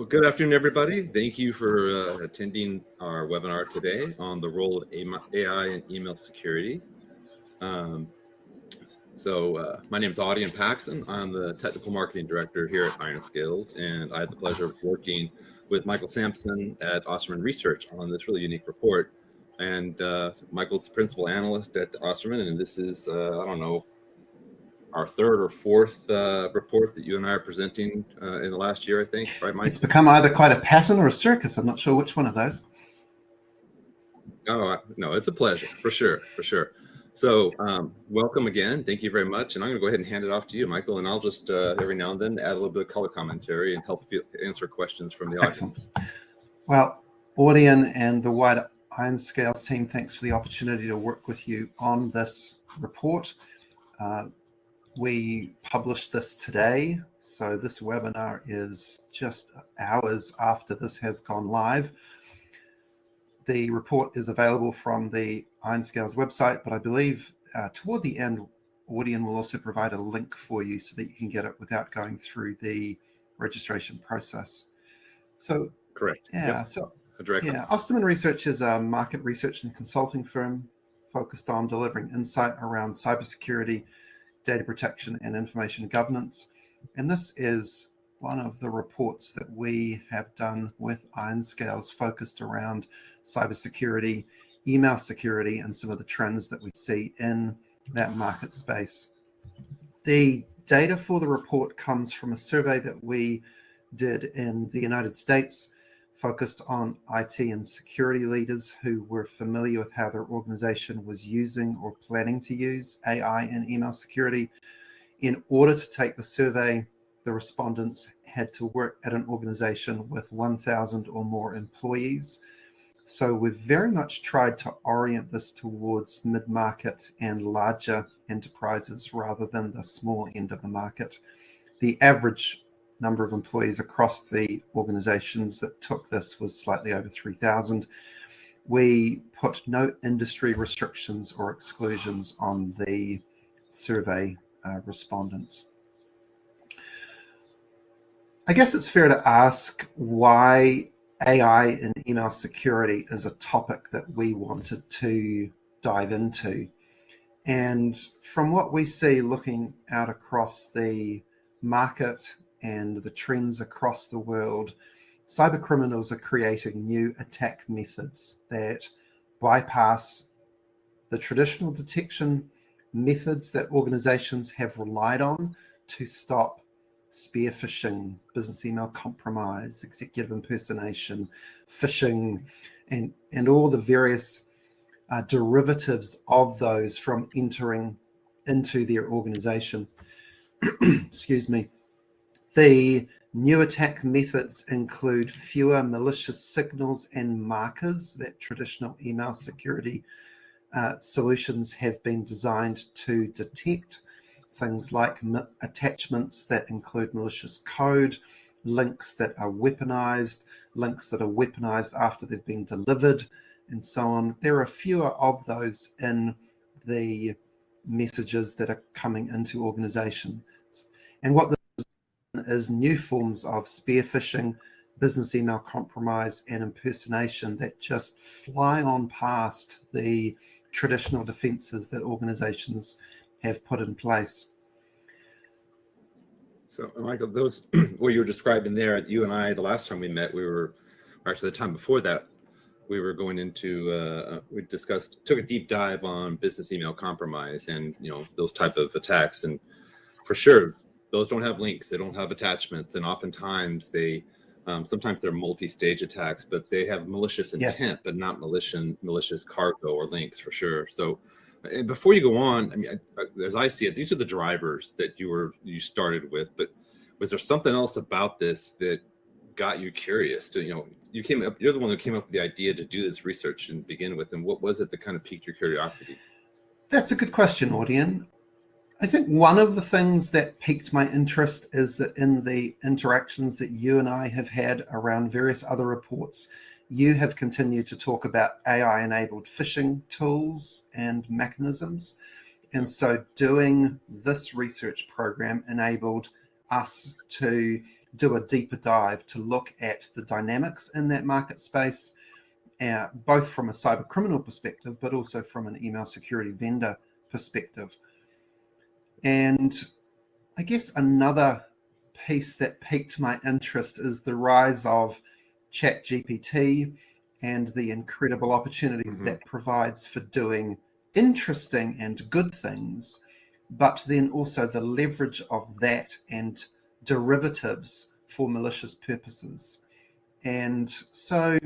Well, good afternoon, everybody. Thank you for attending our webinar today on the role of AI in email security. My name is Audion Paxson. I'm the Technical Marketing Director here at IronScales, and I had the pleasure of working with Michael Sampson at Osterman Research on this really unique report. And Michael's the Principal Analyst at Osterman, and this is, I don't know, our third or fourth report that you and I are presenting in the last year, I think, right, Mike? It's become either quite a pattern or a circus. I'm not sure which one of those. Oh, no, it's a pleasure, for sure. So welcome again. Thank you very much. And I'm going to go ahead and hand it off to you, Michael, and I'll just every now and then add a little bit of color commentary and help answer questions from the audience. Excellent. Well, Audion and the wider IronScales team, thanks for the opportunity to work with you on this report. We published this today, so this webinar is just hours after this has gone live. The report is available from the IronScales website, but I believe toward the end, Audion will also provide a link for you so that you can get it without going through the registration process. So, correct. Yeah. Yep. Osterman Research is a market research and consulting firm focused on delivering insight around cybersecurity, data protection, and information governance. And this is one of the reports that we have done with IronScales focused around cybersecurity, email security, and some of the trends that we see in that market space. The data for the report comes from a survey that we did in the United States, focused on IT and security leaders who were familiar with how their organization was using or planning to use AI in email security. In order to take the survey, the respondents had to work at an organization with 1,000 or more employees. So we've very much tried to orient this towards mid-market and larger enterprises rather than the small end of the market. The average number of employees across the organizations that took this was slightly over 3,000. We put no industry restrictions or exclusions on the survey respondents. I guess it's fair to ask why AI in email security is a topic that we wanted to dive into. And from what we see looking out across the market and the trends across the world, cyber criminals are creating new attack methods that bypass the traditional detection methods that organizations have relied on to stop spear phishing, business email compromise, executive impersonation, phishing, and all the various derivatives of those from entering into their organization. Excuse me. The new attack methods include fewer malicious signals and markers that traditional email security solutions have been designed to detect. Things like attachments that include malicious code, links that are weaponized, links that are weaponized after they've been delivered, and so on. There are fewer of those in the messages that are coming into organizations. And what is new forms of spear phishing, business email compromise, and impersonation that just fly on past the traditional defenses that organizations have put in place. So, Michael, those what you were describing there, you and I, the last time we met, actually the time before that, we were going into, we took a deep dive on business email compromise and, those type of attacks. And for sure, those don't have links, they don't have attachments. And oftentimes sometimes they're multi-stage attacks, but they have malicious intent, yes, but not malicious cargo or links for sure. So before you go on, I mean, as I see it, these are the drivers that you started with, but was there something else about this that got you curious to, you're the one who came up with the idea to do this research and begin with, and what was it that kind of piqued your curiosity? That's a good question, Audion. I think one of the things that piqued my interest is that in the interactions that you and I have had around various other reports, you have continued to talk about AI-enabled phishing tools and mechanisms. And so doing this research program enabled us to do a deeper dive to look at the dynamics in that market space, both from a cyber criminal perspective, but also from an email security vendor perspective. And I guess another piece that piqued my interest is the rise of ChatGPT and the incredible opportunities that provides for doing interesting and good things, but then also the leverage of that and derivatives for malicious purposes. And so,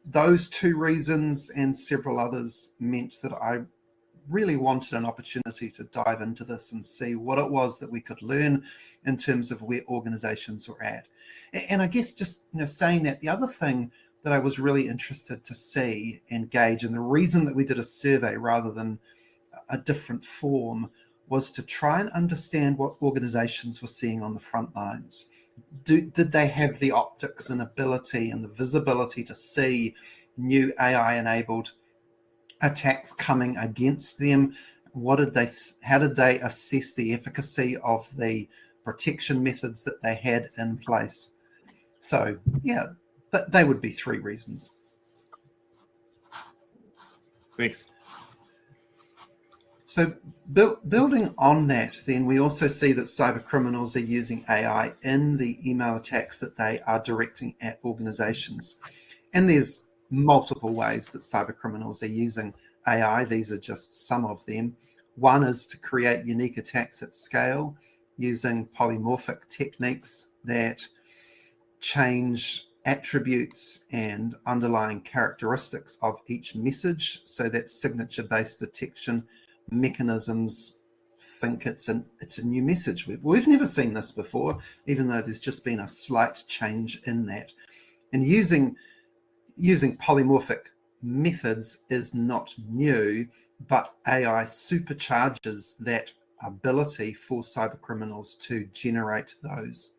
those two reasons and several others meant that I really wanted an opportunity to dive into this and see what it was that we could learn in terms of where organizations were at. And I guess just saying that, the other thing that I was really interested to see and gauge, and the reason that we did a survey rather than a different form, was to try and understand what organizations were seeing on the front lines. Did they have the optics and ability and the visibility to see new AI-enabled attacks coming against them? How did they assess the efficacy of the protection methods that they had in place? So yeah, they would be three reasons. Thanks. So building on that, then we also see that cyber criminals are using AI in the email attacks that they are directing at organizations. And there's multiple ways that cyber criminals are using AI. These are just some of them. One is to create unique attacks at scale using polymorphic techniques that change attributes and underlying characteristics of each message so that signature-based detection mechanisms think it's a new message. We've never seen this before, even though there's just been a slight change in that. And using polymorphic methods is not new, but AI supercharges that ability for cyber criminals to generate those.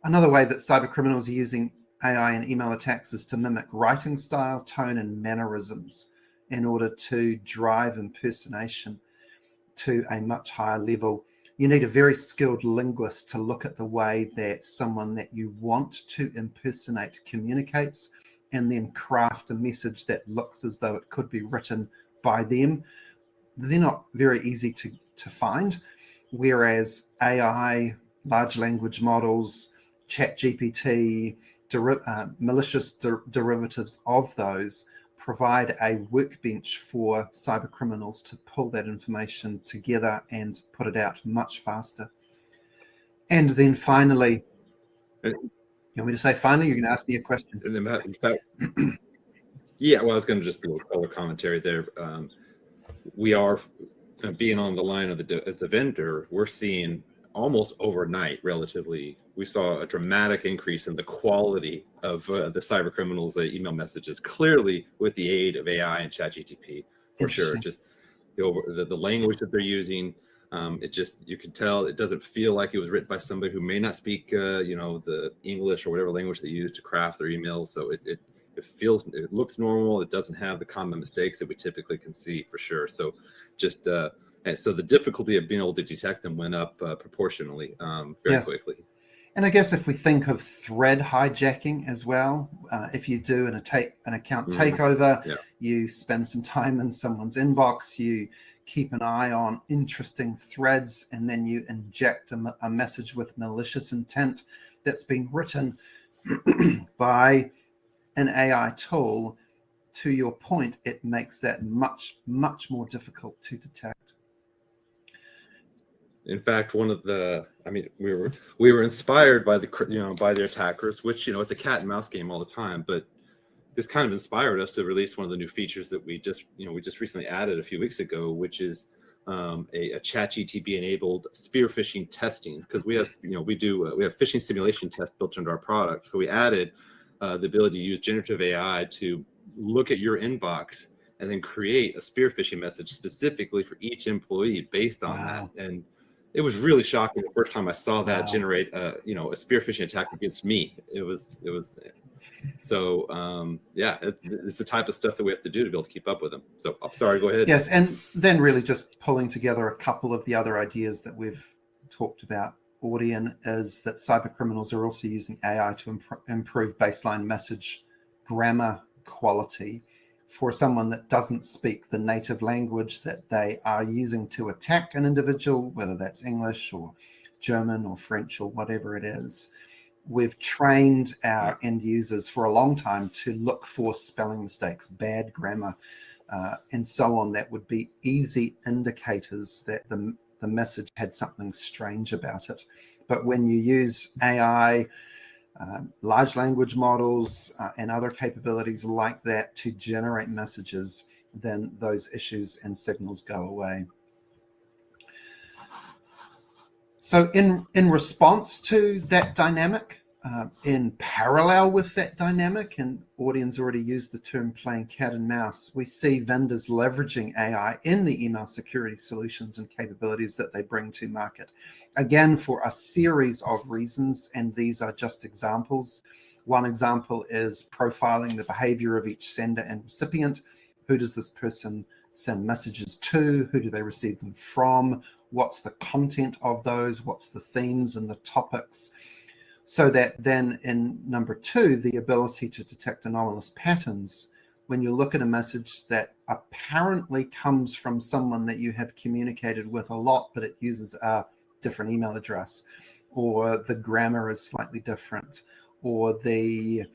Another way that cyber criminals are using AI in email attacks is to mimic writing style, tone, and mannerisms in order to drive impersonation to a much higher level. You need a very skilled linguist to look at the way that someone that you want to impersonate communicates, and then craft a message that looks as though it could be written by them. They're not very easy to find, whereas AI, large language models, ChatGPT, malicious derivatives of those provide a workbench for cyber criminals to pull that information together and put it out much faster. And then finally, you want me to say finally? You're going to ask me a question. In fact, yeah, well, I was going to just do a color commentary there. We are being on the line of the vendor. We're seeing almost overnight, relatively, we saw a dramatic increase in the quality of the cyber criminals' email messages, clearly with the aid of AI and ChatGPT, for sure. Just the language that they're using, you can tell it doesn't feel like it was written by somebody who may not speak, the English or whatever language they use to craft their emails. So it looks normal. It doesn't have the common mistakes that we typically can see, for sure. So and so the difficulty of being able to detect them went up proportionally very quickly. And I guess if we think of thread hijacking as well, if you do an account takeover, you spend some time in someone's inbox, you keep an eye on interesting threads, and then you inject a message with malicious intent that's been written by an AI tool. To your point, it makes that much, much more difficult to detect. In fact, we were inspired by the attackers, which, it's a cat and mouse game all the time, but this kind of inspired us to release one of the new features that we just recently added a few weeks ago, which is a ChatGPT enabled spear phishing testing, because we have phishing simulation tests built into our product. So we added the ability to use generative AI to look at your inbox and then create a spear phishing message specifically for each employee based on that. And it was really shocking the first time I saw that generate a spear phishing attack against me. It's the type of stuff that we have to do to be able to keep up with them. So I'm sorry, go ahead. Yes, and then really just pulling together a couple of the other ideas that we've talked about Audion, is that cyber criminals are also using AI to improve baseline message grammar quality for someone that doesn't speak the native language that they are using to attack an individual, whether that's English or German or French or whatever it is. We've trained our end users for a long time to look for spelling mistakes, bad grammar, and so on. That would be easy indicators that the message had something strange about it. But when you use AI, large language models, and other capabilities like that to generate messages, then those issues and signals go away. So in response to that dynamic, in parallel with that dynamic, and Audion's already used the term playing cat and mouse, we see vendors leveraging AI in the email security solutions and capabilities that they bring to market. Again, for a series of reasons, and these are just examples. One example is profiling the behavior of each sender and recipient. Who does this person send messages to? Who do they receive them from? What's the content of those? What's the themes and the topics? So that then in number 2, the ability to detect anomalous patterns. When you look at a message that apparently comes from someone that you have communicated with a lot, but it uses a different email address, or the grammar is slightly different, or there's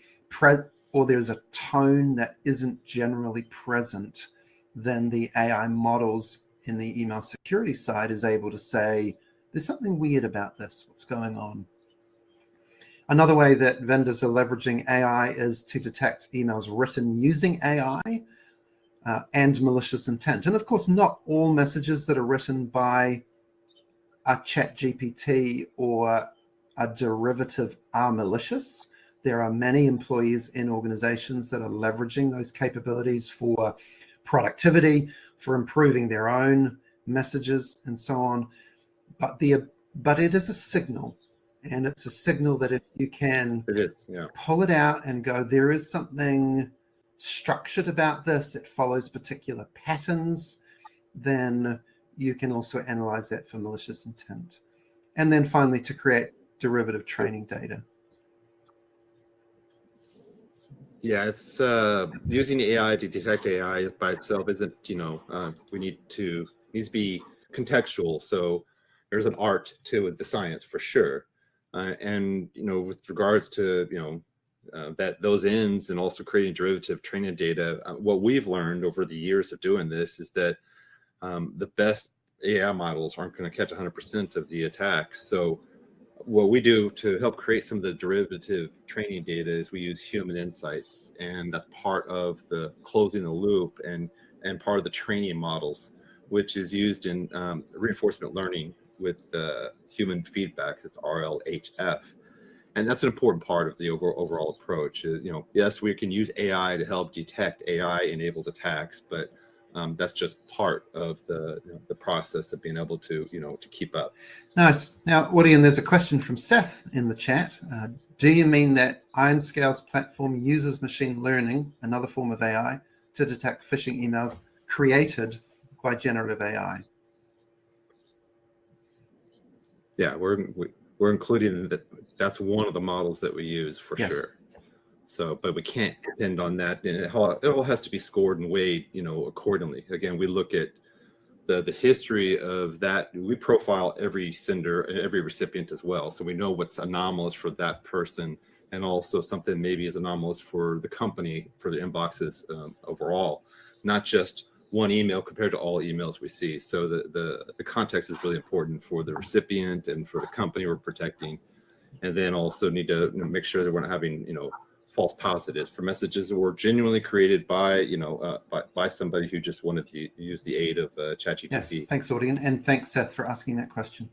a tone that isn't generally present, then the AI models in the email security side is able to say, there's something weird about this. What's going on? Another way that vendors are leveraging AI is to detect emails written using AI and malicious intent. And of course, not all messages that are written by a ChatGPT or a derivative are malicious. There are many employees in organizations that are leveraging those capabilities for productivity, for improving their own messages and so on. But it is a signal. And it's a signal that if you can pull it out and go, there is something structured about this, it follows particular patterns, then you can also analyze that for malicious intent. And then finally, to create derivative training data. Yeah, it's using AI to detect AI by itself isn't, needs to be contextual. So there's an art to the science for sure. And with regards to that those ends and also creating derivative training data, what we've learned over the years of doing this is that the best AI models aren't going to catch 100% of the attacks. So what we do to help create some of the derivative training data is we use human insights, and that's part of the closing the loop and part of the training models, which is used in reinforcement learning with human feedback. It's RLHF, and that's an important part of the overall approach. Yes, we can use AI to help detect AI-enabled attacks, but that's just part of the process of being able to to keep up. Nice. Now, Audion, there's a question from Seth in the chat. Do you mean that IronScale's platform uses machine learning, another form of AI, to detect phishing emails created by generative AI? Yeah, we're including that. That's one of the models that we use for sure. So, but we can't depend on that, and it all has to be scored and weighed, accordingly. Again, we look at the history of that. We profile every sender and every recipient as well, so we know what's anomalous for that person, and also something maybe is anomalous for the company, for the inboxes overall, not just one email compared to all emails we see. So the context is really important for the recipient and for the company we're protecting, and then also need to make sure that we're not having false positives for messages that were genuinely created by by somebody who just wanted to use the aid of ChatGPT. Yes, thanks, Audion, and thanks, Seth, for asking that question.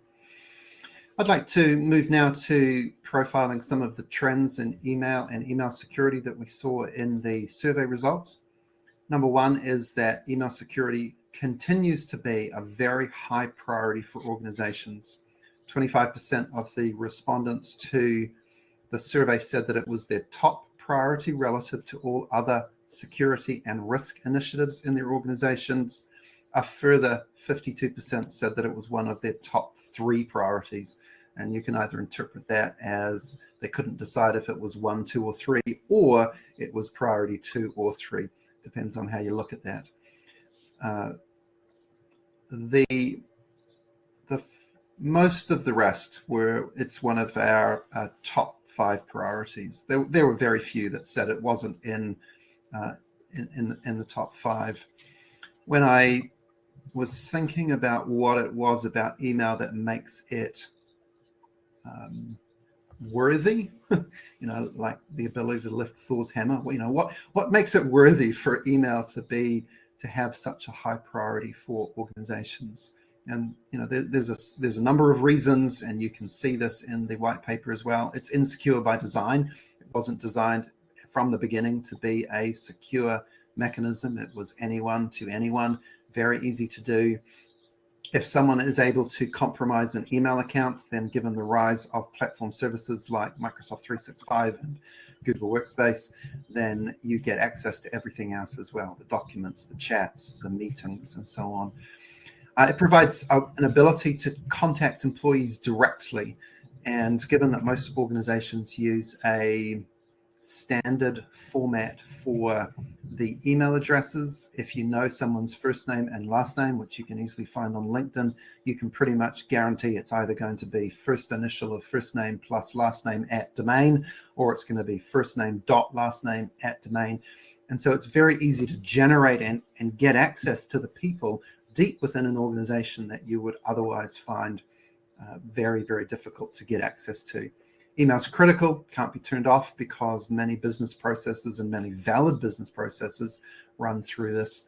I'd like to move now to profiling some of the trends in email and email security that we saw in the survey results. Number one is that email security continues to be a very high priority for organizations. 25% of the respondents to the survey said that it was their top priority relative to all other security and risk initiatives in their organizations. A further 52% said that it was one of their top 3 priorities. And you can either interpret that as they couldn't decide if it was 1, 2, or 3, or it was priority 2 or 3. Depends on how you look at that. Most of the rest it's one of our top 5 priorities. There were very few that said it wasn't in the top 5. When I was thinking about what it was about email that makes it worthy, like the ability to lift Thor's hammer. What makes it worthy for email to have such a high priority for organizations? And there's a number of reasons, and you can see this in the white paper as well. It's insecure by design. It wasn't designed from the beginning to be a secure mechanism. It was anyone to anyone, very easy to do. If someone is able to compromise an email account, then given the rise of platform services like Microsoft 365 and Google Workspace, then you get access to everything else as well, the documents, the chats, the meetings, and so on. It provides an ability to contact employees directly. And given that most organizations use a standard format for the email addresses, if you know someone's first name and last name, which you can easily find on LinkedIn, you can pretty much guarantee it's either going to be first initial of first name plus last name at domain, or it's going to be first name dot last name at domain. And so it's very easy to generate and get access to the people deep within an organization that you would otherwise find very, very difficult to get access to. Email's critical, can't be turned off because many business processes and many valid business processes run through this.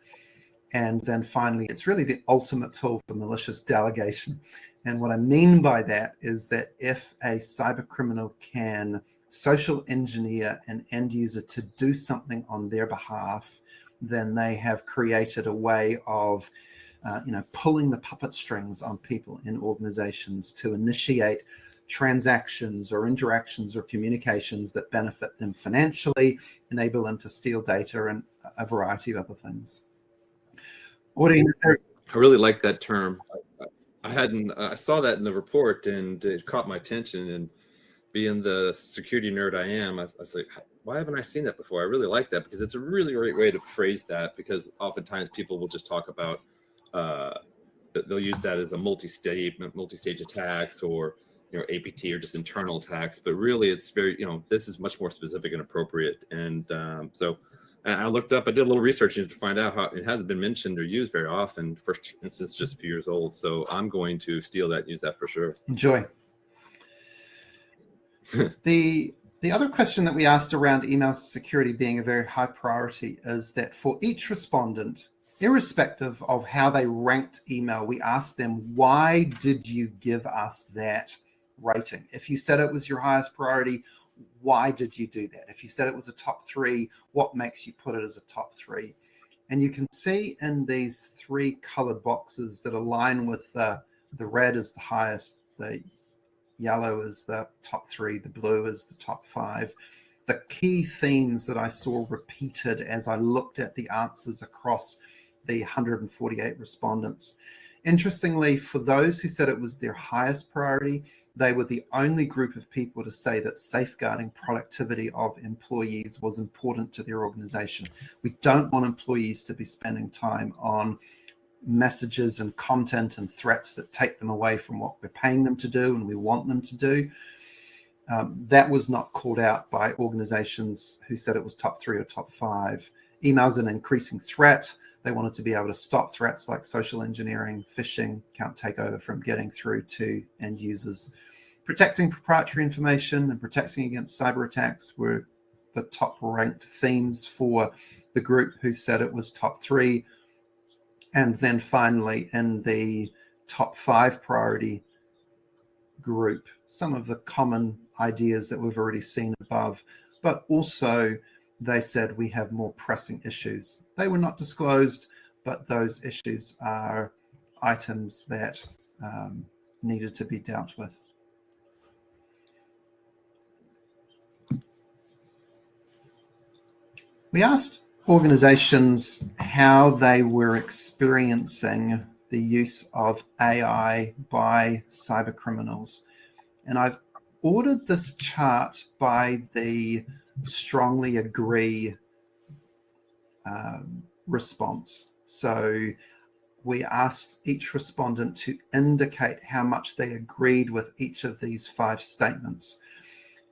And then finally, it's really the ultimate tool for malicious delegation. And what I mean by that is that if a cyber criminal can social engineer an end user to do something on their behalf, then they have created a way of pulling the puppet strings on people in organizations to initiate transactions or interactions or communications that benefit them financially, enable them to steal data, and a variety of other things. I really like that term. I saw that in the report and it caught my attention, and being the security nerd I am, I was like, why haven't I seen that before? I really like that because it's a really great way to phrase that, because oftentimes people will just talk about they'll use that as a multi-stage attacks, or APT, or just internal attacks. But really, it's very this is much more specific and appropriate. And so I looked up, I did a little research to find out how it hasn't been mentioned or used very often. First instance, just a few years old. So I'm going to steal that and use that for sure. Enjoy. The other question that we asked around email security being a very high priority is that for each respondent, irrespective of how they ranked email, we asked them, why did you give us that rating? If you said it was your highest priority, why did you do that? If you said it was a top 3, what makes you put it as a top 3? And you can see in these 3 colored boxes that align with the red is the highest, the yellow is the top 3, the blue is the top 5. The key themes that I saw repeated as I looked at the answers across the 148 respondents. Interestingly, for those who said it was their highest priority, they were the only group of people to say that safeguarding productivity of employees was important to their organization. We don't want employees to be spending time on messages and content and threats that take them away from what we're paying them to do and we want them to do. That was not called out by organizations who said it was top 3 or top 5. Email's an increasing threat. They wanted to be able to stop threats like social engineering, phishing, account takeover from getting through to end users. Protecting proprietary information and protecting against cyber attacks were the top ranked themes for the group who said it was top 3. And then finally, in the top 5 priority group, some of the common ideas that we've already seen above, but also they said we have more pressing issues. They were not disclosed, but those issues are items that needed to be dealt with. We asked organizations how they were experiencing the use of AI by cyber criminals. And I've ordered this chart by the strongly agree response. So we asked each respondent to indicate how much they agreed with each of these 5 statements.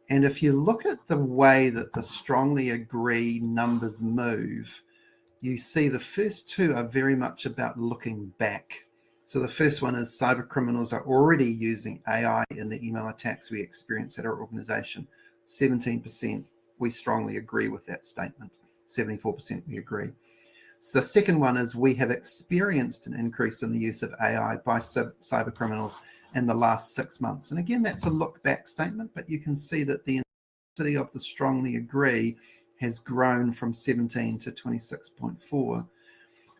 And if you look at the way that the strongly agree numbers move, you see the first 2 are very much about looking back. So the first one is cyber criminals are already using AI in the email attacks we experience at our organization. 17% we strongly agree with that statement. 74% we agree. So the second one is we have experienced an increase in the use of AI by cyber criminals in the last 6 months. And again, that's a look back statement, but you can see that the intensity of the strongly agree has grown from 17 to 26.4.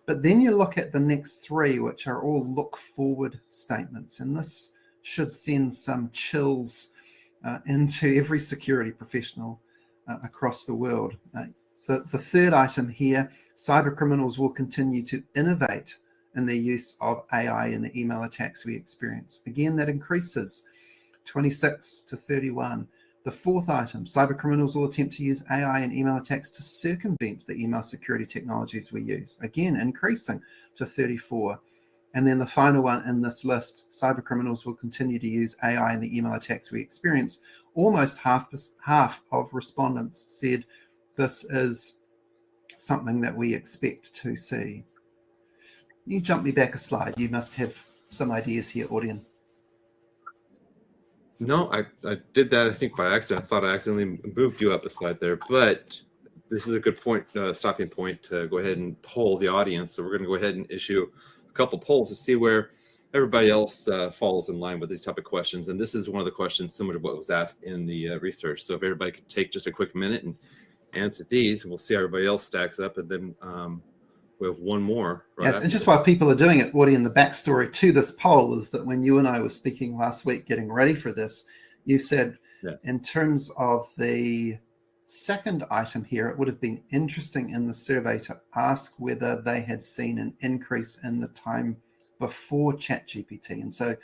But then you look at the next 3, which are all look forward statements. And this should send some chills into every security professional across the world. The third item here, cyber criminals will continue to innovate in their use of AI in the email attacks we experience. Again, that increases 26 to 31. The fourth item, cyber criminals will attempt to use AI in email attacks to circumvent the email security technologies we use. Again, increasing to 34. And then the final one in this list, cyber criminals will continue to use AI in the email attacks we experience. Almost half of respondents said this is something that we expect to see. You jump me back a slide. You must have some ideas here, Audion. No, I did that, I think, by accident. I thought I accidentally moved you up a slide there, but this is a good point, stopping point to go ahead and poll the audience. So we're going to go ahead and issue a couple polls to see where everybody else falls in line with these type of questions. And this is one of the questions similar to what was asked in the research. So if everybody could take just a quick minute and answer these, and we'll see how everybody else stacks up, and then we have one more. Right, yes, and just while people are doing it, Woody, and the backstory to this poll is that when you and I were speaking last week getting ready for this, you said in terms of the second item here, it would have been interesting in the survey to ask whether they had seen an increase in the time before ChatGPT. And so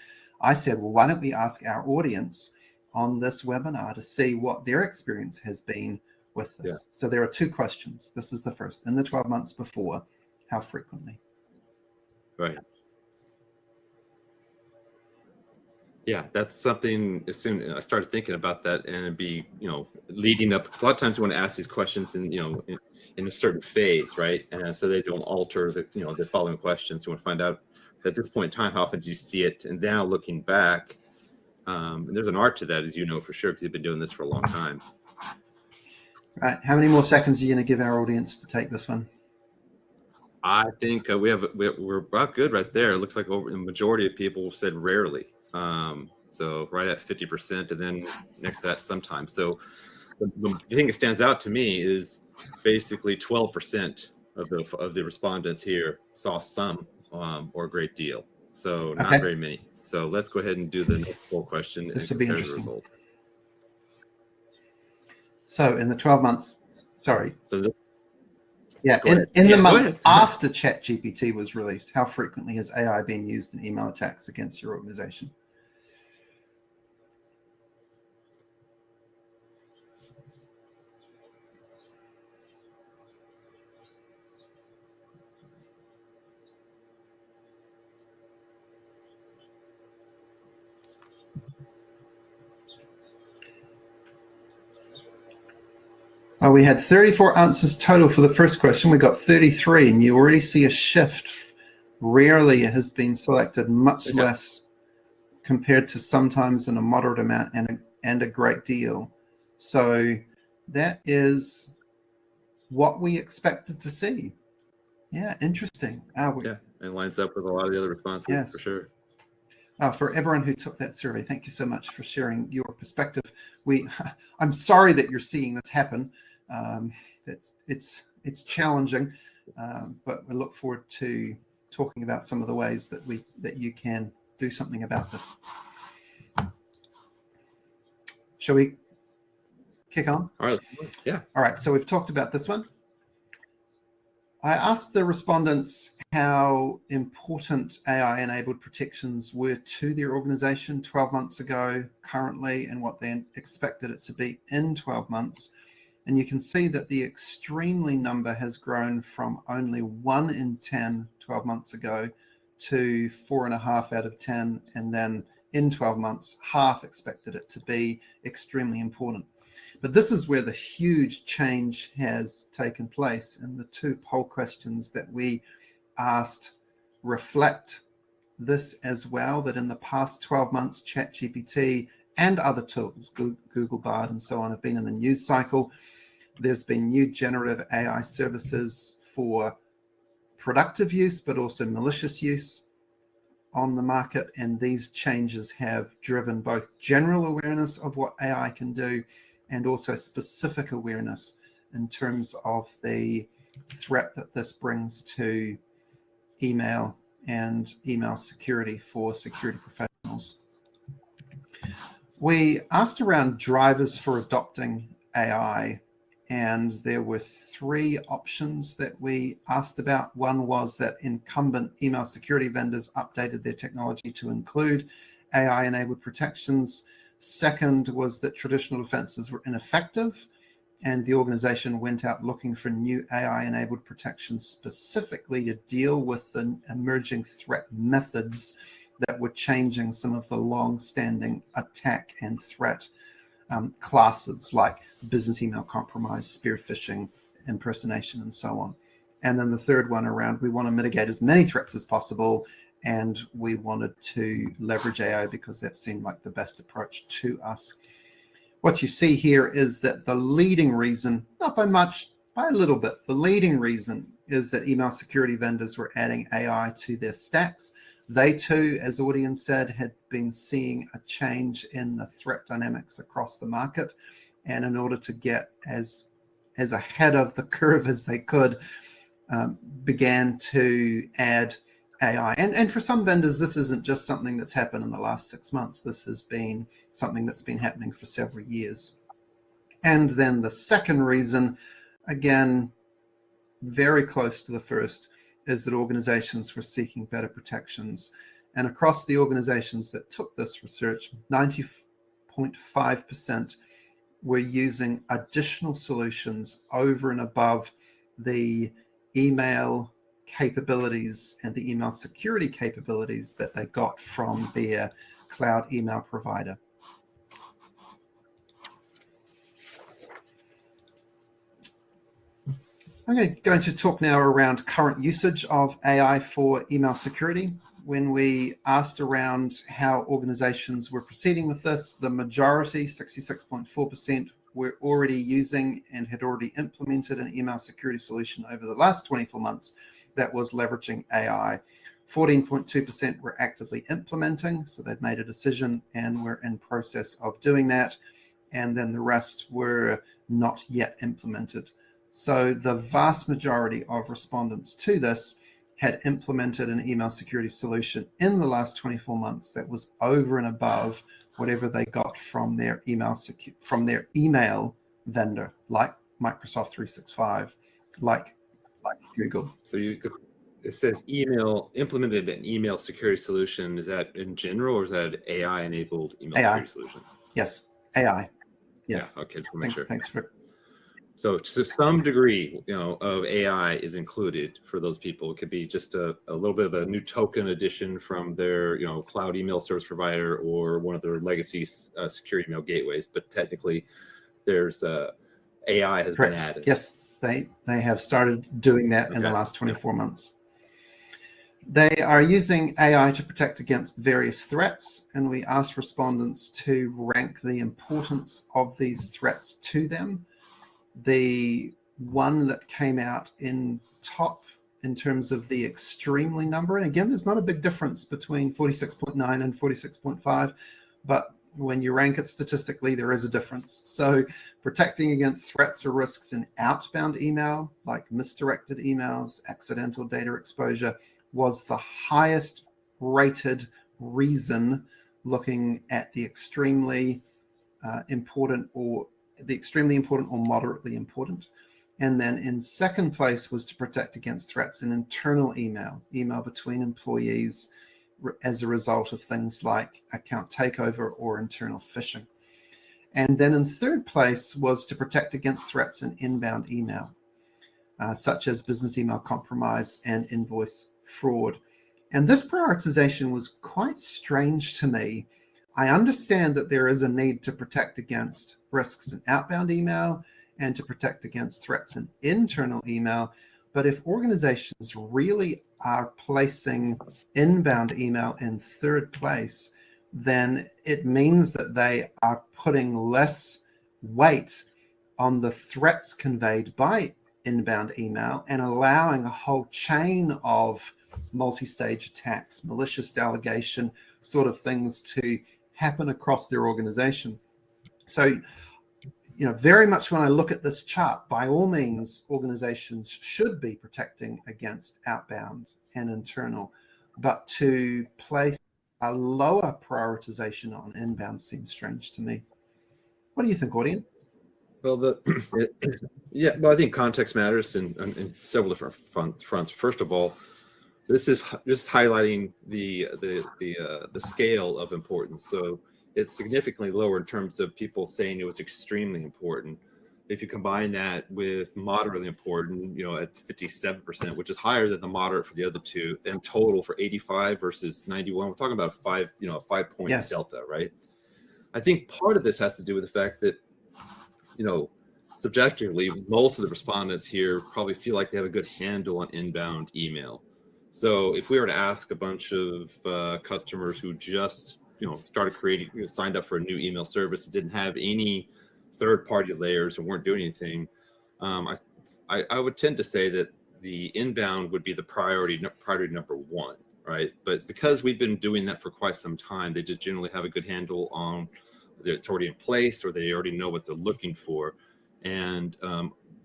I said, well, why don't we ask our audience on this webinar to see what their experience has been with this. So there are 2 questions. This is the first. In the 12 months before, how frequently? Right. Yeah, that's something. As soon I started thinking about that, and it'd be, leading up, because a lot of times you want to ask these questions in a certain phase, right? And so they don't alter the following questions. You want to find out at this point in time, how often do you see it? And now looking back, and there's an art to that, as you know for sure, because you've been doing this for a long time. Right. How many more seconds are you going to give our audience to take this one? I think we're about good right there. It looks like the majority of people said rarely. So right at 50%, and then next to that sometimes. So the thing that stands out to me is basically 12% of the respondents here saw some or a great deal. So not very many. So let's go ahead and do the next poll question. This and will be compare the interesting. results. So in the 12 months, sorry. So in the months after ChatGPT was released, how frequently has AI been used in email attacks against your organization? Oh, we had 34 answers total for the first question. We got 33, and you already see a shift. Rarely it has been selected, much less compared to sometimes in a moderate amount and a great deal. So that is what we expected to see. Yeah, interesting. It lines up with a lot of the other responses, for sure. For everyone who took that survey, thank you so much for sharing your perspective. I'm sorry that you're seeing this happen. It's challenging, but we look forward to talking about some of the ways that you can do something about this. Shall we kick on? All right. Yeah. All right. So we've talked about this one. I asked the respondents how important AI-enabled protections were to their organization 12 months ago, currently, and what they expected it to be in 12 months. And you can see that the extremely number has grown from only 1 in 10 12 months ago to 4.5 out of 10. And then in 12 months, half expected it to be extremely important. But this is where the huge change has taken place. And the 2 poll questions that we asked reflect this as well, that in the past 12 months, ChatGPT and other tools, Google Bard and so on, have been in the news cycle. There's been new generative AI services for productive use, but also malicious use on the market. And these changes have driven both general awareness of what AI can do and also specific awareness in terms of the threat that this brings to email and email security for security professionals. We asked around drivers for adopting AI, and there were 3 options that we asked about. One was that incumbent email security vendors updated their technology to include AI-enabled protections. Second was that traditional defenses were ineffective, and the organization went out looking for new AI-enabled protections specifically to deal with the emerging threat methods that were changing some of the long-standing attack and threat classes like business email compromise, spear phishing, impersonation, and so on. And then the third one around, we want to mitigate as many threats as possible, and we wanted to leverage AI because that seemed like the best approach to us. What you see here is that the leading reason, not by much, by a little bit, the leading reason is that email security vendors were adding AI to their stacks. They too, as Audion said, had been seeing a change in the threat dynamics across the market. And in order to get as ahead of the curve as they could, began to add AI. And for some vendors, this isn't just something that's happened in the last 6 months. This has been something that's been happening for several years. And then the second reason, again, very close to the first, is that organizations were seeking better protections. And across the organizations that took this research, 90.5% were using additional solutions over and above the email capabilities and the email security capabilities that they got from their cloud email provider. I'm going to talk now around current usage of AI for email security. When we asked around how organizations were proceeding with this, the majority, 66.4%, were already using and had already implemented an email security solution over the last 24 months that was leveraging AI. 14.2% were actively implementing, so they'd made a decision and were in process of doing that. And then the rest were not yet implemented. So the vast majority of respondents to this had implemented an email security solution in the last 24 months that was over and above whatever they got from their email vendor, like Microsoft 365, like Google. So it says implemented an email security solution. Is that in general, or is that an AI-enabled email security solution? Yes, AI. Yes. Yeah, okay, make sure. Thanks for. So to some degree, of AI is included for those people. It could be just a little bit of a new token addition from their, cloud email service provider or one of their legacy security email gateways. But technically, there's AI has Correct. been added. Yes, they have started doing that in the last 24 months. They are using AI to protect against various threats, and we asked respondents to rank the importance of these threats to them. The one that came out in top in terms of the extremely number, and again, there's not a big difference between 46.9 and 46.5, but when you rank it statistically, there is a difference. So protecting against threats or risks in outbound email, like misdirected emails, accidental data exposure, was the highest rated reason, looking at the extremely important or moderately important. And then in second place was to protect against threats in internal email between employees as a result of things like account takeover or internal phishing. And then in third place was to protect against threats in inbound email, such as business email compromise and invoice fraud. And this prioritization was quite strange to me. I understand that there is a need to protect against risks in outbound email and to protect against threats in internal email. But if organizations really are placing inbound email in third place, then it means that they are putting less weight on the threats conveyed by inbound email and allowing a whole chain of multi-stage attacks, malicious delegation sort of things to happen across their organization. So, very much when I look at this chart, by all means, organizations should be protecting against outbound and internal, but to place a lower prioritization on inbound seems strange to me. What do you think, audience? Well, I think context matters in several different fronts. First of all, this is just highlighting the scale of importance. So it's significantly lower in terms of people saying it was extremely important. If you combine that with moderately important, at 57%, which is higher than the moderate for the other two, and total for 85 versus 91, we're talking about a 5-point Yes. delta, right? I think part of this has to do with the fact that, subjectively, most of the respondents here probably feel like they have a good handle on inbound email. So if we were to ask a bunch of customers who just started creating, signed up for a new email service that didn't have any third-party layers and weren't doing anything, I would tend to say that the inbound would be the priority number one, right? But because we've been doing that for quite some time, they just generally have a good handle on that it's already in place, or they already know what they're looking for. And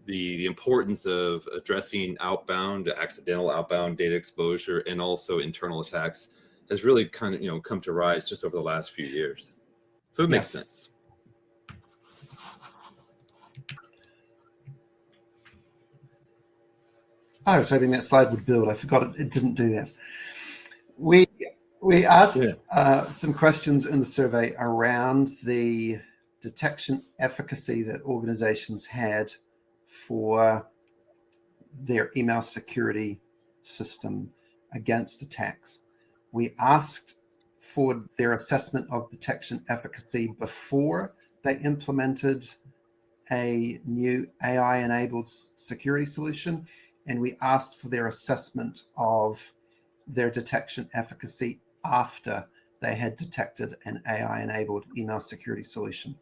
the importance of addressing accidental outbound data exposure and also internal attacks has really kind of come to rise just over the last few years. So it makes sense. I was hoping that slide would build. I forgot it didn't do that. We asked some questions in the survey around the detection efficacy that organizations had for their email security system against attacks. We asked for their assessment of detection efficacy before they implemented a new AI-enabled security solution, and we asked for their assessment of their detection efficacy after they had detected an AI-enabled email security solution.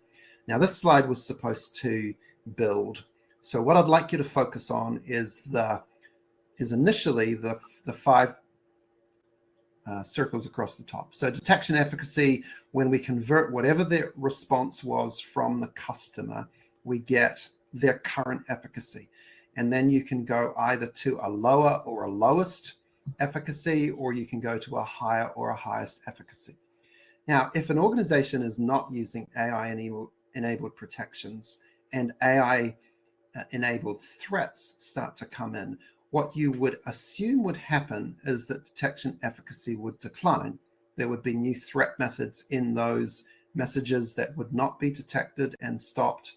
Now, this slide was supposed to build. So what I'd like you to focus on is initially the 5 circles across the top. So detection efficacy, when we convert whatever their response was from the customer, we get their current efficacy. And then you can go either to a lower or a lowest efficacy, or you can go to a higher or a highest efficacy. Now, if an organization is not using AI-enabled protections and AI-enabled threats start to come in, what you would assume would happen is that detection efficacy would decline. There would be new threat methods in those messages that would not be detected and stopped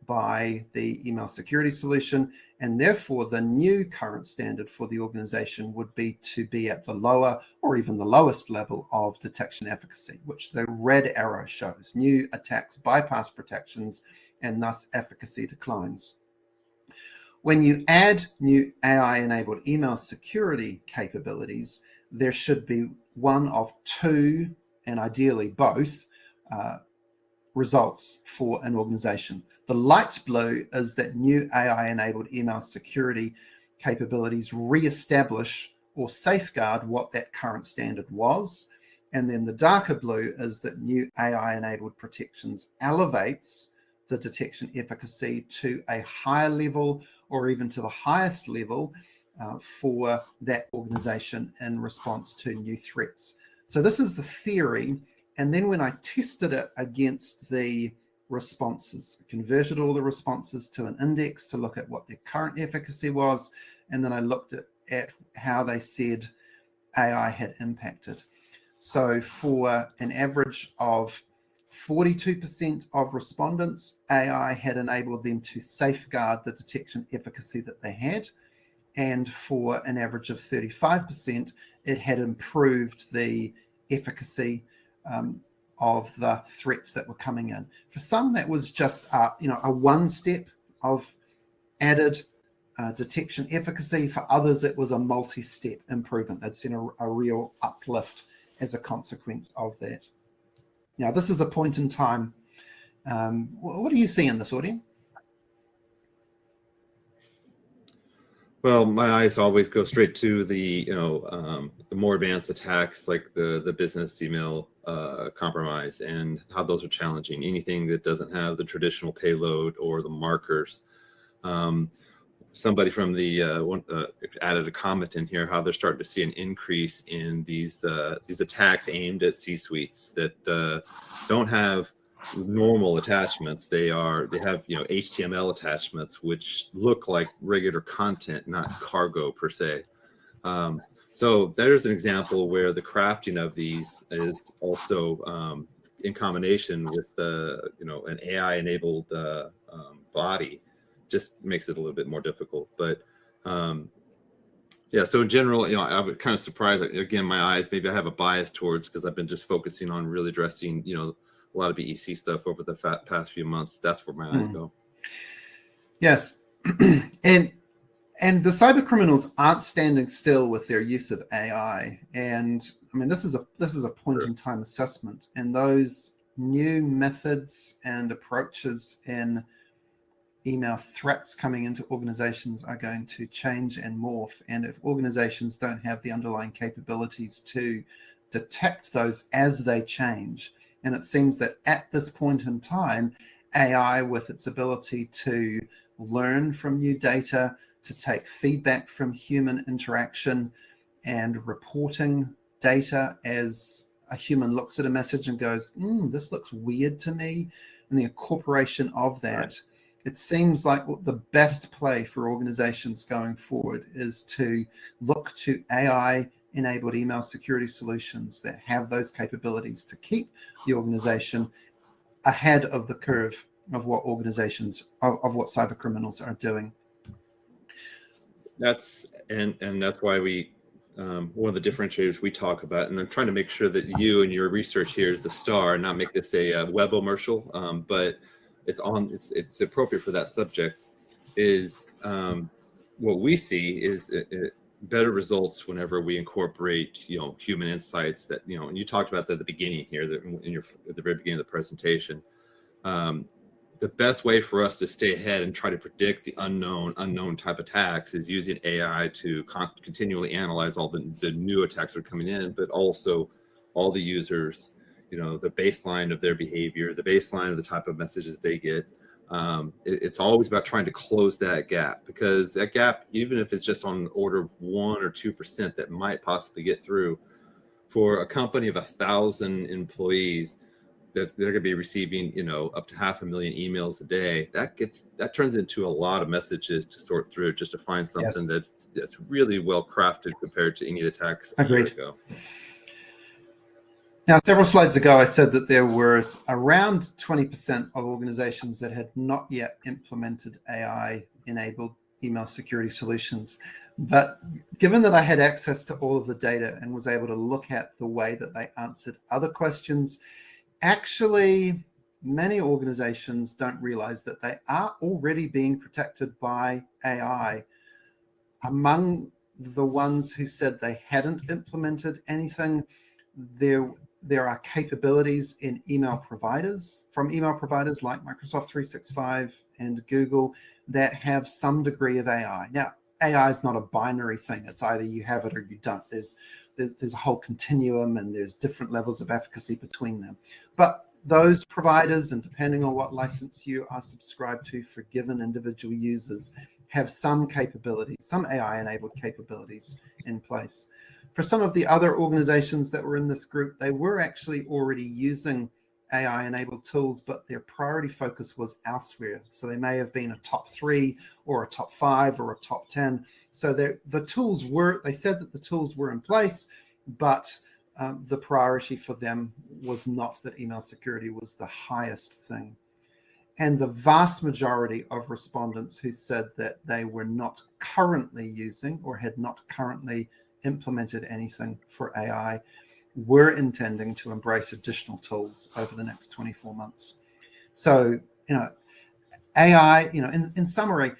by the email security solution, and therefore the new current standard for the organization would be to be at the lower or even the lowest level of detection efficacy, which the red arrow shows. New attacks bypass protections and thus efficacy declines. When you add new AI-enabled email security capabilities, there should be one of two, and ideally both, results for an organization. The light blue is that new AI-enabled email security capabilities reestablish or safeguard what that current standard was. And then the darker blue is that new AI-enabled protections elevates the detection efficacy to a higher level or even to the highest level for that organization in response to new threats. So this is the theory. And then when I tested it against the responses. I converted all the responses to an index to look at what their current efficacy was, and then I looked at how they said AI had impacted. So for an average of 42% of respondents, AI had enabled them to safeguard the detection efficacy that they had. And for an average of 35%, it had improved the efficacy of the threats that were coming in. For some, that was just a one step of added detection efficacy. For others, it was a multi-step improvement. They'd seen a real uplift as a consequence of that. Now, this is a point in time. What do you see in this, audience? Well, my eyes always go straight to the more advanced attacks like the business email compromise and how those are challenging. Anything that doesn't have the traditional payload or the markers. Somebody from the added a comment in here how they're starting to see an increase in these attacks aimed at C-suites that don't have normal attachments. They have HTML attachments which look like regular content, not cargo per se. So there's an example where the crafting of these is also in combination with an AI enabled body just makes it a little bit more difficult. But so in general, I was kind of surprised. Again, my eyes, maybe I have a bias towards, because I've been just focusing on really addressing a lot of BEC stuff over the past few months. That's where my eyes go. Yes. and the cyber criminals aren't standing still with their use of AI. And I mean, this is a point in time assessment, and those new methods and approaches in email threats coming into organizations are going to change and morph. And if organizations don't have the underlying capabilities to detect those as they change, and it seems that at this point in time, AI, with its ability to learn from new data, to take feedback from human interaction and reporting data as a human looks at a message and goes, this looks weird to me, and the incorporation of that, it seems like the best play for organizations going forward is to look to AI-enabled email security solutions that have those capabilities to keep the organization ahead of the curve of what what cyber criminals are doing. That's why we one of the differentiators we talk about, and I'm trying to make sure that you and your research here is the star, and not make this a web-o-mercial, but it's appropriate for that subject, is what we see is better results whenever we incorporate human insights that and you talked about that at the beginning here, that at the very beginning of the presentation. The best way for us to stay ahead and try to predict the unknown type attacks is using AI to continually analyze all the new attacks that are coming in, but also all the users, the baseline of their behavior, the baseline of the type of messages they get. It's always about trying to close that gap, because that gap, even if it's just on the order of 1 or 2% that might possibly get through, for a company of 1,000 employees, that they're going to be receiving, up to 500,000 emails a day. That turns into a lot of messages to sort through, just to find something that's really well crafted compared to any attacks a year ago. Now, several slides ago, I said that there were around 20% of organizations that had not yet implemented AI-enabled email security solutions. But given that I had access to all of the data and was able to look at the way that they answered other questions, actually, many organizations don't realize that they are already being protected by AI. Among the ones who said they hadn't implemented anything, there are capabilities in email providers, from email providers like Microsoft 365 and Google, that have some degree of AI. Now, AI is not a binary thing. It's either you have it or you don't. There's a whole continuum, and there's different levels of efficacy between them. But those providers, and depending on what license you are subscribed to for given individual users, have some capabilities, some AI-enabled capabilities in place. For some of the other organizations that were in this group, they were actually already using AI-enabled tools, but their priority focus was elsewhere. So they may have been a top 3 or a top 5 or a top 10. So the tools were, they said that the tools were in place, but the priority for them was not that email security was the highest thing. And the vast majority of respondents who said that they were not currently using or had not currently implemented anything for AI were intending to embrace additional tools over the next 24 months. So, AI, in summary,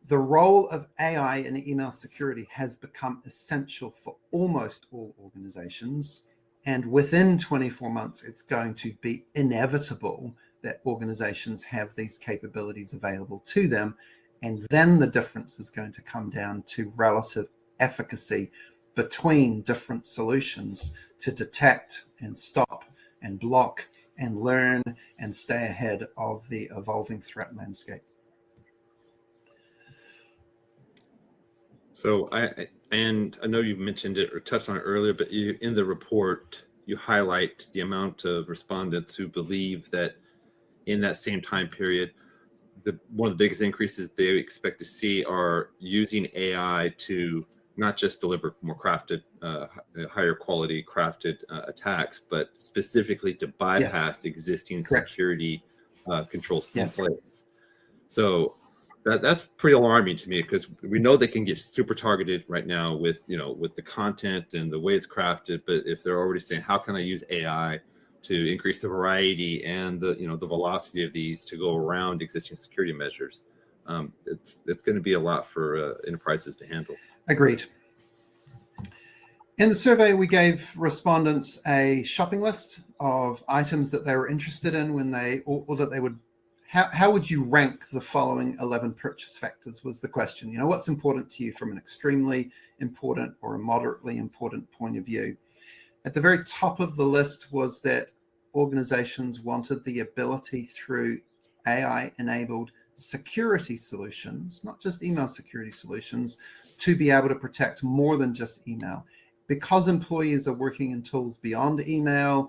the role of AI in email security has become essential for almost all organizations. And within 24 months, it's going to be inevitable that organizations have these capabilities available to them. And then the difference is going to come down to relative efficacy between different solutions to detect and stop and block and learn and stay ahead of the evolving threat landscape. So I know you mentioned it or touched on it earlier, but in the report, you highlight the amount of respondents who believe that in that same time period, one of the biggest increases they expect to see are using AI to not just deliver more crafted, higher quality crafted attacks, but specifically to bypass existing security controls in place. So that's pretty alarming to me, because we know they can get super targeted right now with the content and the way it's crafted. But if they're already saying, how can I use AI to increase the variety and the velocity of these to go around existing security measures, it's going to be a lot for enterprises to handle. Agreed. In the survey, we gave respondents a shopping list of items that they were interested in when they, or that they would. How would you rank the following 11 purchase factors was the question. What's important to you from an extremely important or a moderately important point of view? At the very top of the list was that organizations wanted the ability through AI-enabled security solutions, not just email security solutions, to be able to protect more than just email. Because employees are working in tools beyond email,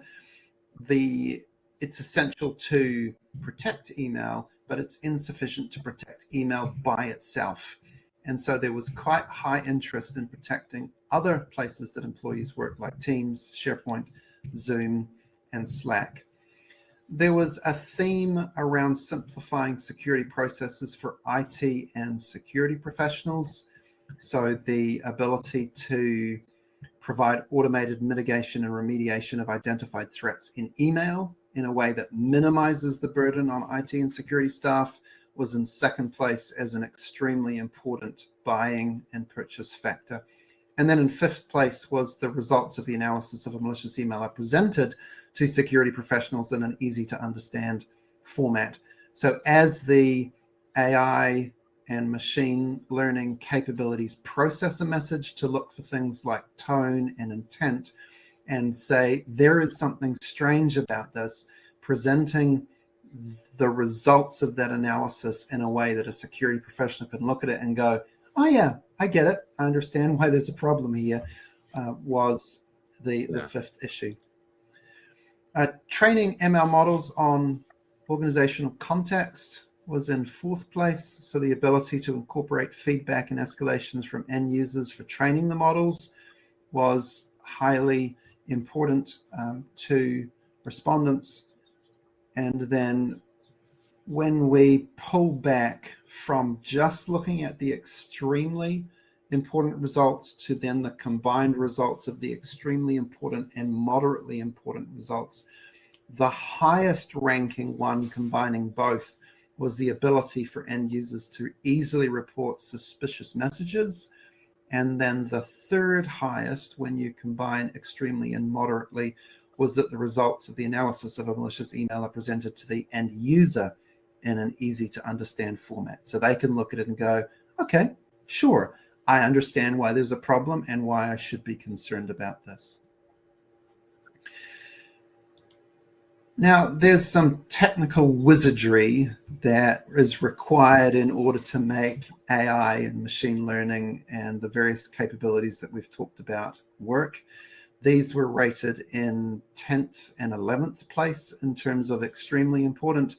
it's essential to protect email, but it's insufficient to protect email by itself. And so there was quite high interest in protecting other places that employees work, like Teams, SharePoint, Zoom, and Slack. There was a theme around simplifying security processes for IT and security professionals. So the ability to provide automated mitigation and remediation of identified threats in email in a way that minimizes the burden on IT and security staff was in second place as an extremely important buying and purchase factor. And then in fifth place was the results of the analysis of a malicious email are presented to security professionals in an easy to understand format. So as the AI and machine learning capabilities process a message to look for things like tone and intent and say, there is something strange about this, presenting the results of that analysis in a way that a security professional can look at it and go, oh yeah, I get it. I understand why there's a problem here, was the fifth issue. Training ML models on organizational context was in fourth place. So the ability to incorporate feedback and escalations from end users for training the models was highly important to respondents. And then when we pull back from just looking at the extremely important results to then the combined results of the extremely important and moderately important results, the highest ranking one combining both was the ability for end users to easily report suspicious messages. And then the third highest, when you combine extremely and moderately, was that the results of the analysis of a malicious email are presented to the end user in an easy to understand format. So they can look at it and go, okay, sure, I understand why there's a problem and why I should be concerned about this. Now, there's some technical wizardry that is required in order to make AI and machine learning and the various capabilities that we've talked about work. These were rated in 10th and 11th place in terms of extremely important.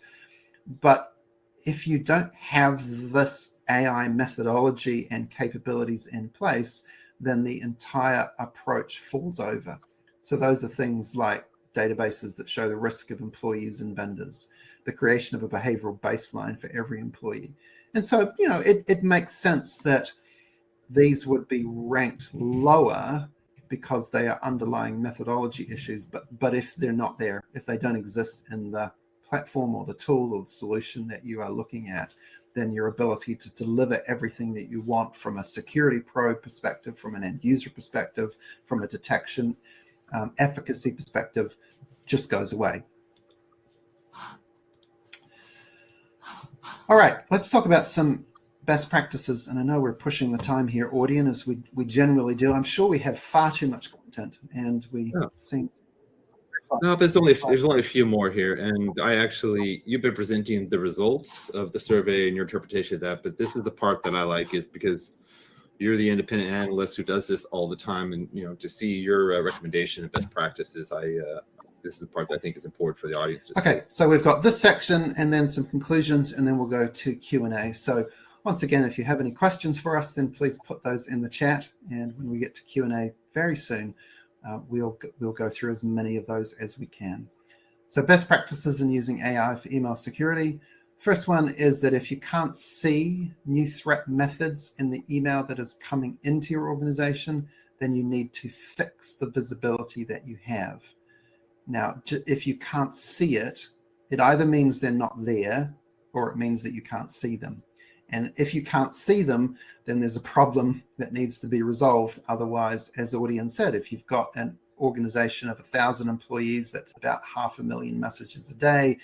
But if you don't have this AI methodology and capabilities in place, then the entire approach falls over. So those are things like databases that show the risk of employees and vendors, the creation of a behavioral baseline for every employee. And so, it makes sense that these would be ranked lower because they are underlying methodology issues. But if they're not there, if they don't exist in the platform or the tool or the solution that you are looking at, then your ability to deliver everything that you want from a security pro perspective, from an end user perspective, from a detection efficacy perspective, just goes away. All right, let's talk about some best practices. And I know we're pushing the time here, Audion, as we generally do. I'm sure we have far too much content, and we seem... No, there's only a few more here, and you've been presenting the results of the survey and your interpretation of that, but this is the part that I like, is because you're the independent analyst who does this all the time, and to see your recommendation of best practices, this is the part that I think is important for the audience to see. Okay, so we've got this section and then some conclusions, and then we'll go to Q&A. So once again, if you have any questions for us, then please put those in the chat, and when we get to Q&A very soon, we'll go through as many of those as we can. So best practices in using AI for email security. First one is that if you can't see new threat methods in the email that is coming into your organization, then you need to fix the visibility that you have. Now, if you can't see it, it either means they're not there, or it means that you can't see them. And if you can't see them, then there's a problem that needs to be resolved. Otherwise, as Audion said, if you've got an organization of 1,000 employees, that's about 500,000 messages a day.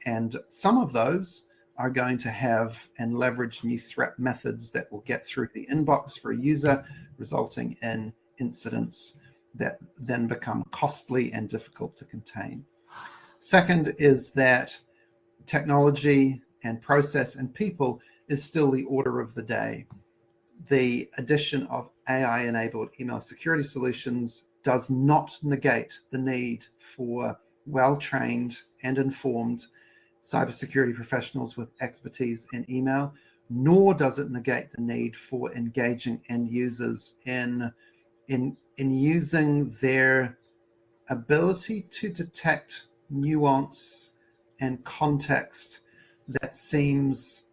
And some of those are going to have and leverage new threat methods that will get through the inbox for a user, resulting in incidents that then become costly and difficult to contain. Second is that technology and process and people is still the order of the day. The addition of AI-enabled email security solutions does not negate the need for well-trained and informed cybersecurity professionals with expertise in email, nor does it negate the need for engaging end users in using their ability to detect nuance and context that seems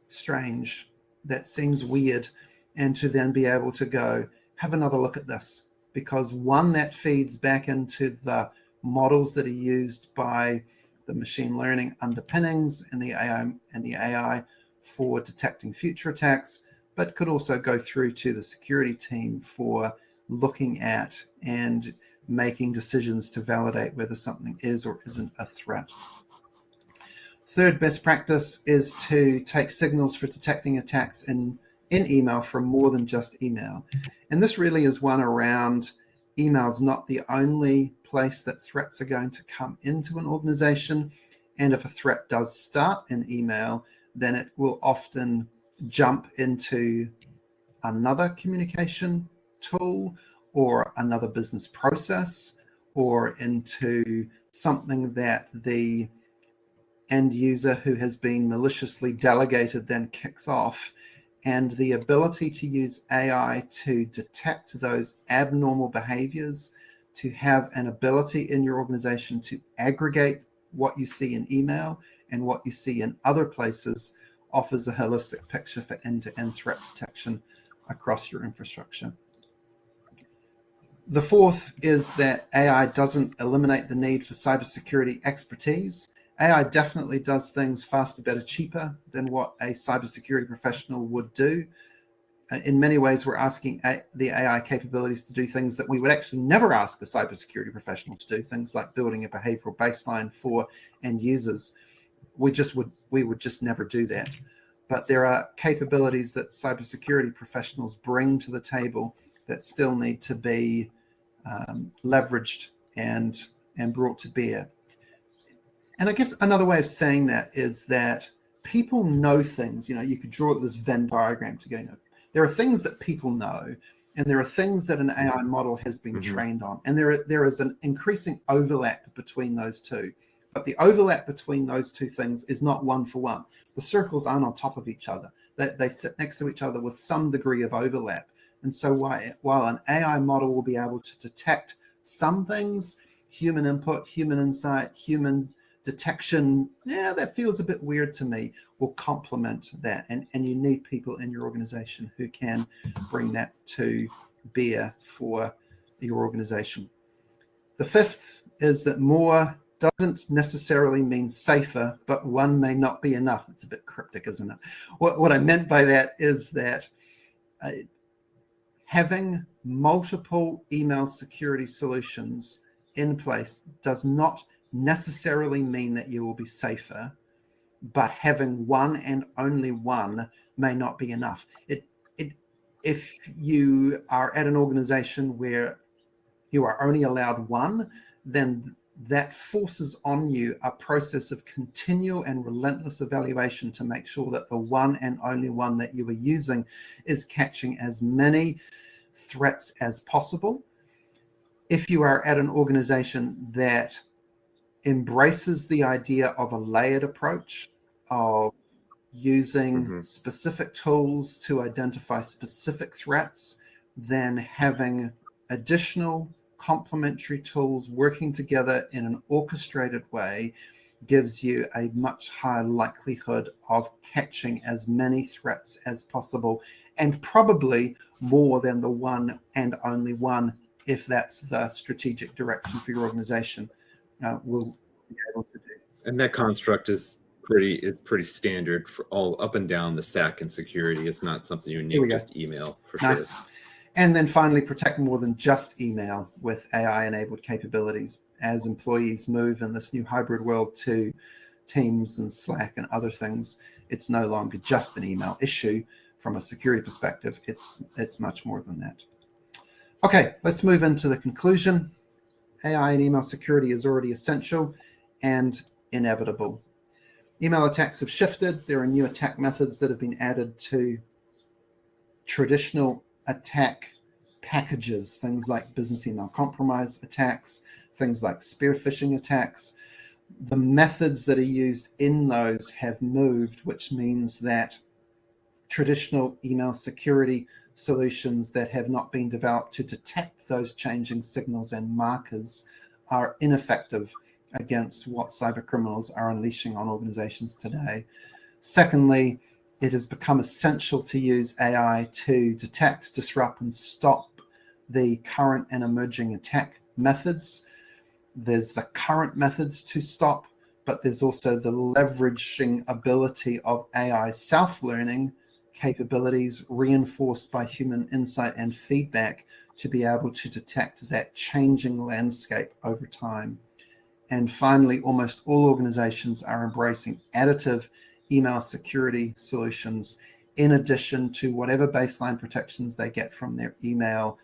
strange, that seems weird, and to then be able to go, have another look at this. Because one, that feeds back into the models that are used by the machine learning underpinnings and the AI for detecting future attacks, but could also go through to the security team for looking at and making decisions to validate whether something is or isn't a threat. Third best practice is to take signals for detecting attacks in email from more than just email. And this really is one around email's not the only place that threats are going to come into an organization. And if a threat does start in email, then it will often jump into another communication tool or another business process, or into something that the end user who has been maliciously delegated then kicks off. And the ability to use AI to detect those abnormal behaviors, to have an ability in your organization to aggregate what you see in email and what you see in other places, offers a holistic picture for end-to-end threat detection across your infrastructure. The fourth is that AI doesn't eliminate the need for cybersecurity expertise. AI definitely does things faster, better, cheaper than what a cybersecurity professional would do. In many ways, we're asking the AI capabilities to do things that we would actually never ask a cybersecurity professional to do, things like building a behavioral baseline for end users. We would just never do that. But there are capabilities that cybersecurity professionals bring to the table that still need to be leveraged and brought to bear. And I guess another way of saying that is that people know things. You could draw this Venn diagram to go, there are things that people know, And there are things that an AI model has been trained on. And there is an increasing overlap between those two. But the overlap between those two things is not one for one. The circles aren't on top of each other. They sit next to each other with some degree of overlap. And so while an AI model will be able to detect some things, human input, human insight, human detection, that feels a bit weird to me, will complement that. And you need people in your organization who can bring that to bear for your organization. The fifth is that more doesn't necessarily mean safer, but one may not be enough. It's a bit cryptic, isn't it? What I meant by that is that having multiple email security solutions in place does not necessarily mean that you will be safer, but having one and only one may not be enough. If you are at an organization where you are only allowed one, then that forces on you a process of continual and relentless evaluation to make sure that the one and only one that you are using is catching as many threats as possible. If you are at an organization that embraces the idea of a layered approach, of using specific tools to identify specific threats, then having additional complementary tools working together in an orchestrated way gives you a much higher likelihood of catching as many threats as possible, and probably more than the one and only one, if that's the strategic direction for your organization, will be able to do. And that construct is pretty standard for all up and down the stack in security. It's not something unique, just email for sure. And then finally, protect more than just email with AI-enabled capabilities. As employees move in this new hybrid world to Teams and Slack and other things, it's no longer just an email issue from a security perspective. It's much more than that. Okay, let's move into the conclusion. AI and email security is already essential and inevitable. Email attacks have shifted. There are new attack methods that have been added to traditional attack packages, things like business email compromise attacks, things like spear phishing attacks. The methods that are used in those have moved, which means that traditional email security solutions that have not been developed to detect those changing signals and markers are ineffective against what cyber criminals are unleashing on organizations today. Secondly, it has become essential to use AI to detect, disrupt, and stop the current and emerging attack methods. There's the current methods to stop, but there's also the leveraging ability of AI self-learning capabilities reinforced by human insight and feedback to be able to detect that changing landscape over time. And finally, almost all organizations are embracing additive email security solutions in addition to whatever baseline protections they get from their email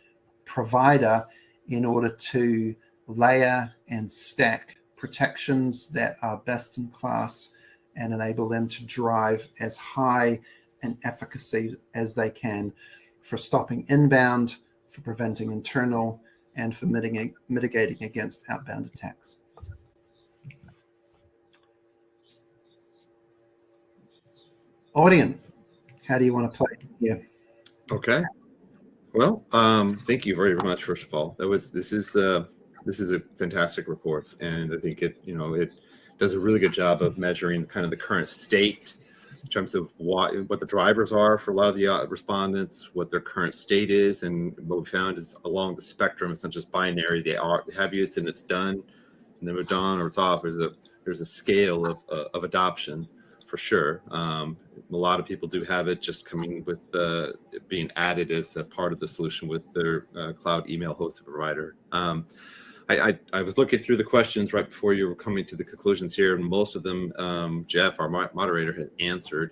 provider, in order to layer and stack protections that are best in class and enable them to drive as high an efficacy as they can for stopping inbound, for preventing internal, and for mitigating against outbound attacks. Audien, how do you want to play here? Okay. Well, thank you very much. First of all, this is a fantastic report, and I think it does a really good job of measuring kind of the current state in terms of what the drivers are for a lot of the respondents, what their current state is, and what we found is along the spectrum. It's not just binary. They have used it and it's done, and then we're done or it's off. There's a scale of adoption for sure. A lot of people do have it just coming with being added as a part of the solution with their cloud email hosted provider. I was looking through the questions right before you were coming to the conclusions here, and most of them Jeff, our moderator, had answered.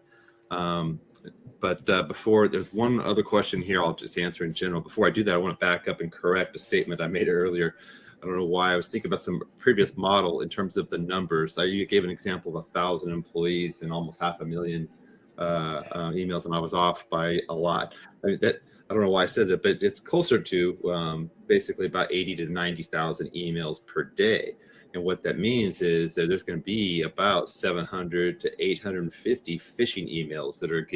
But before, there's one other question here I'll just answer in general. Before I do that, I want to back up and correct a statement I made earlier. I don't know why. I was thinking about some previous model in terms of the numbers. You gave an example of 1,000 employees and almost 500,000 emails, and I was off by a lot. I mean, I don't know why I said that, but it's closer to basically about 80 to 90,000 emails per day. And what that means is that there's going to be about 700 to 850 phishing emails that are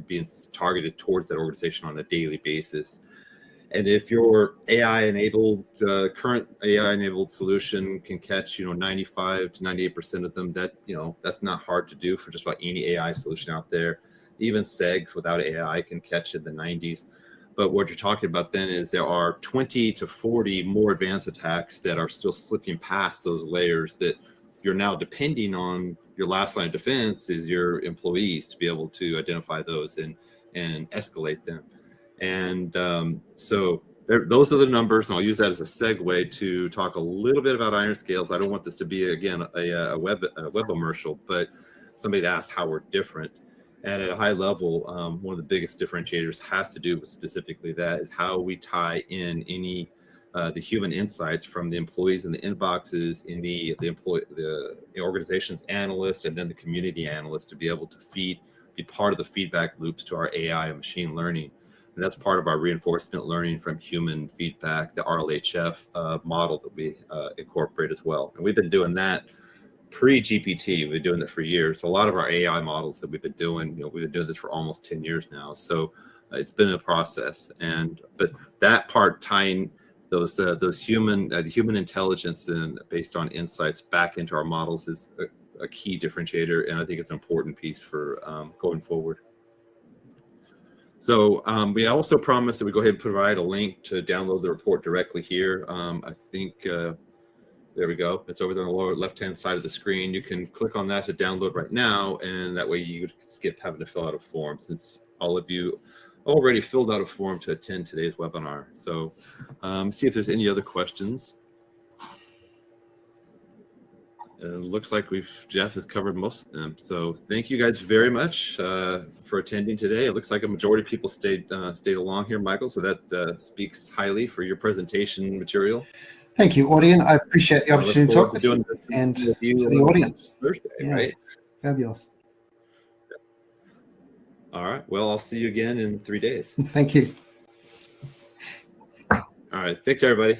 being targeted towards that organization on a daily basis. And if your current AI-enabled solution can catch, 95 to 98% of them, that's not hard to do for just about any AI solution out there. Even SEGs without AI can catch in the 90s. But what you're talking about then is there are 20 to 40 more advanced attacks that are still slipping past those layers that you're now depending on. Your last line of defense is your employees to be able to identify those and escalate them. And so those are the numbers, and I'll use that as a segue to talk a little bit about Iron Scales. I don't want this to be, again, a web commercial, but somebody asked how we're different. And at a high level, one of the biggest differentiators has to do with specifically that is how we tie in the human insights from the employees in the inboxes, in the organization's analysts, and then the community analysts to be able to be part of the feedback loops to our AI and machine learning. And that's part of our reinforcement learning from human feedback, the RLHF model that we incorporate as well. And we've been doing that pre-GPT. We've been doing that for years. A lot of our AI models that we've been doing, we've been doing this for almost 10 years now. So it's been a process. But that part, tying those human intelligence and based on insights back into our models, is a key differentiator, and I think it's an important piece for going forward. So we also promised that we go ahead and provide a link to download the report directly here. I think there we go. It's over there on the lower left-hand side of the screen. You can click on that to download right now, and that way you skip having to fill out a form, since all of you already filled out a form to attend today's webinar. So see if there's any other questions. It looks like Jeff has covered most of them. So thank you guys very much for attending today. It looks like a majority of people stayed along here, Michael. So that speaks highly for your presentation material. Thank you, Audion. I appreciate the opportunity to talk with you and to the audience. Thursday, right? Fabulous. All right. Well, I'll see you again in 3 days. Thank you. All right. Thanks, everybody.